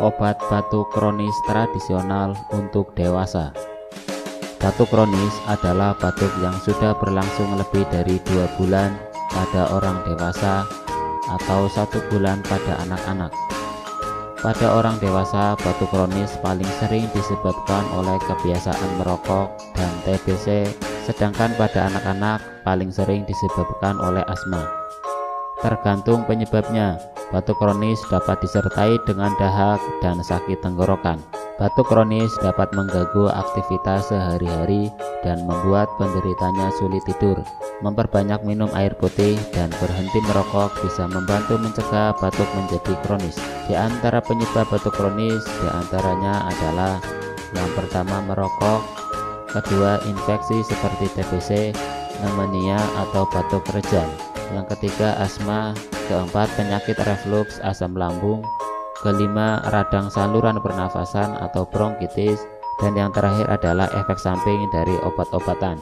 obat batuk kronis tradisional untuk dewasa. Batuk kronis adalah batuk yang sudah berlangsung lebih dari 2 bulan pada orang dewasa atau 1 bulan pada anak-anak. Pada orang dewasa, batuk kronis paling sering disebabkan oleh kebiasaan merokok dan TBC, sedangkan pada anak-anak paling sering disebabkan oleh asma. Tergantung penyebabnya, batuk kronis dapat disertai dengan dahak dan sakit tenggorokan. Batuk kronis dapat mengganggu aktivitas sehari-hari dan membuat penderitanya sulit tidur. Memperbanyak minum air putih dan berhenti merokok bisa membantu mencegah batuk menjadi kronis. Di antara penyebab batuk kronis diantaranya adalah yang pertama merokok, kedua infeksi seperti TBC, pneumonia atau batuk rejang, yang ketiga asma, keempat penyakit reflux asam lambung, kelima radang saluran pernafasan atau bronkitis, dan yang terakhir adalah efek samping dari obat-obatan.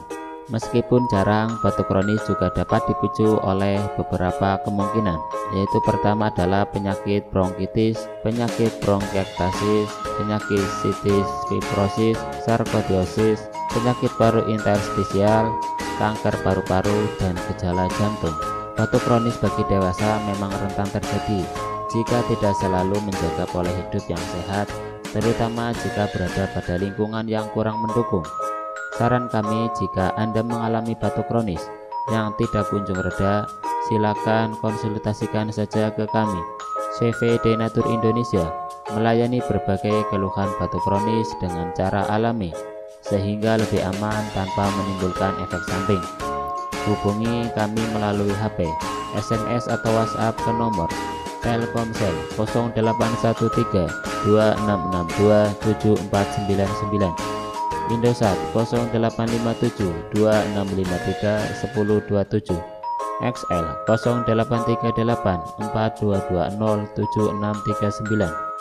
Meskipun jarang, batuk kronis juga dapat dipicu oleh beberapa kemungkinan, yaitu pertama adalah penyakit bronkitis, penyakit bronkiektasis, penyakit sitis fibrosis, sarkoidosis, penyakit paru interstisial, kanker paru-paru, dan gejala jantung. Batuk kronis bagi dewasa memang rentan terjadi jika tidak selalu menjaga pola hidup yang sehat, terutama jika berada pada lingkungan yang kurang mendukung. Saran kami, jika Anda mengalami batuk kronis yang tidak kunjung reda, silakan konsultasikan saja ke kami. CV Denatur Indonesia melayani berbagai keluhan batuk kronis dengan cara alami, sehingga lebih aman tanpa menimbulkan efek samping. Hubungi kami melalui HP, SMS atau WhatsApp ke nomor Telkomsel 0813 2662 7499, Indosat 0857 2653 1027, XL 0838 4220 7639.